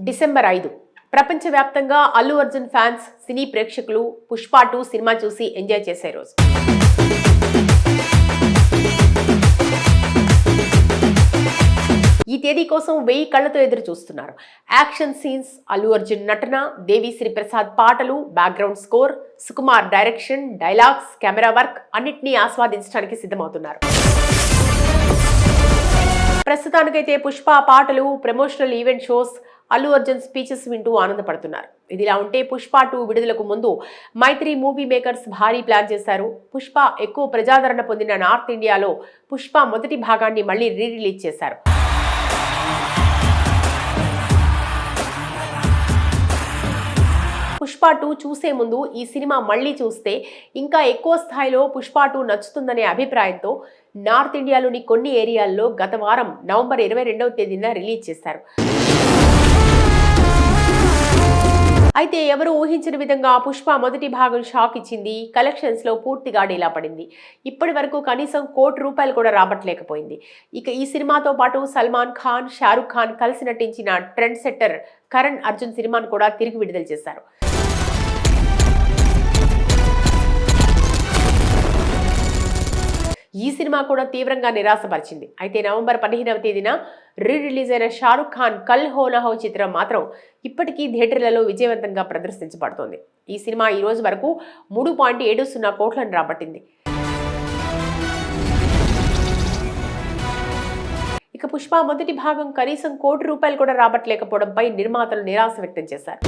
December 5 ప్రపంచవ్యాప్తంగా Allu Arjun fans, సినీ ప్రేక్షకులు Pushpa 2 cinema చూసి ఎంజాయ్ చేసే రోజు. ఈ తేదీ కోసం 1000 కళ్లతో ఎదురు చూస్తున్నారు. యాక్షన్ సీన్స్, అల్లు అర్జున్ నటన, దేవిశ్రీ ప్రసాద్ పాటలు, background score, Sukumar direction, dialogues, camera work అన్నిటినీ ఆస్వాదించడానికి సిద్ధమవుతున్నారు. ప్రస్తుతానికైతే పుష్ప పాటలు, promotional event shows, Allu Arjun speeches వింటూ ఆనందపడుతున్నారు. ఇదిలా ఉంటే పుష్ప 2 విడుదలకు ముందు మైత్రి మూవీ మేకర్స్ భారీ ప్లాన్ చేశారు. పుష్ప ఎక్కువ ప్రజాదరణ పొందిన నార్త్ ఇండియాలో పుష్ప మొదటి భాగాన్ని మళ్లీ రిలీజ్ చేశారు. పుష్ప 2 చూసే ముందు ఈ సినిమా మళ్లీ చూస్తే ఇంకా ఎక్కువ స్థాయిలో పుష్ప 2 నచ్చుతుందనే అభిప్రాయంతో నార్త్ ఇండియాలోని కొన్ని ఏరియాల్లో గత వారం నవంబర్ 22వ తేదీన రిలీజ్ చేశారు. అయితే ఎవరు ఊహించిన విధంగా పుష్ప మొదటి భాగం షాక్ ఇచ్చింది. కలెక్షన్స్ లో పూర్తిగా డీలా పడింది. ఇప్పటి వరకు కనీసం ₹1 కోటి కూడా రాబట్టలేకపోయింది. ఇక ఈ సినిమాతో పాటు సల్మాన్ ఖాన్, షారుఖ్ ఖాన్ కలిసి నటించిన ట్రెండ్ సెట్టర్ కరణ్ అర్జున్ సినిమాను కూడా తిరిగి విడుదల చేశారు. ఈ సినిమా కూడా తీవ్రంగా నిరాశపరిచింది. అయితే నవంబర్ 15వ తేదీన రిలీజ్ అయిన షారుఖ్ ఖాన్ కల్ హో నా హో చిత్రం మాత్రం ఇప్పటికీ థియేటర్లలో విజయవంతంగా ప్రదర్శించబడుతోంది. ఈ సినిమా ఈ రోజు వరకు 3.70 కోట్లను రాబట్టింది. ఇక పుష్ప మొదటి భాగం కనీసం ₹1 కోటి కూడా రాబట్టలేకపోవడంపై నిర్మాతలు నిరాశ వ్యక్తం చేశారు.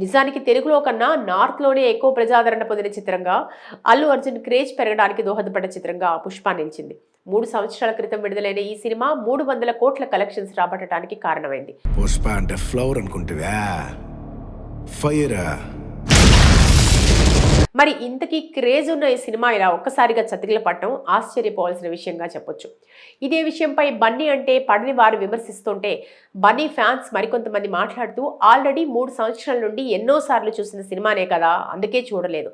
నిజానికి తెలుగులో కన్నా నార్త్ లోనే ఎక్కువ ప్రజాదరణ పొందిన చిత్రంగా, అల్లు అర్జున్ క్రేజ్ పెరగడానికి దోహదపడ్డ చిత్రంగా పుష్ప నిలిచింది. 3 సంవత్సరాల క్రితం విడుదలైన ఈ సినిమా 300 కోట్ల కలెక్షన్స్ రాబట్టడానికి కారణమైంది. పుష్ప అంటే ఫ్లవర్ అనుకుంటువా? ఫైర్. మరి ఇంతకీ క్రేజ్ ఉన్న ఈ సినిమా ఇలా ఒక్కసారిగా చతికిల పట్టడం ఆశ్చర్యపోవాల్సిన విషయంగా చెప్పొచ్చు. ఇదే విషయంపై బన్నీ అంటే పడని వారు విమర్శిస్తుంటే, బన్నీ ఫ్యాన్స్ మరికొంతమంది మాట్లాడుతూ ఆల్రెడీ 3 సంవత్సరాల నుండి ఎన్నోసార్లు చూసిన సినిమానే కదా, అందుకే చూడలేదు.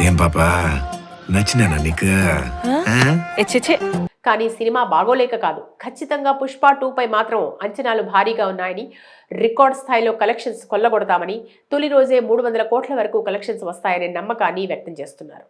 ఏం పాపా నచ్చినా నీకు? కానీ సినిమా బాగోలేక కాదు, ఖచ్చితంగా పుష్ప 2 పై మాత్రం అంచనాలు భారీగా ఉన్నాయని, రికార్డ్ స్థాయిలో కలెక్షన్స్ కొల్లగొడతామని, తొలి రోజే 300 కోట్ల వరకు కలెక్షన్స్ వస్తాయనే నమ్మకాన్ని వ్యక్తం చేస్తున్నారు.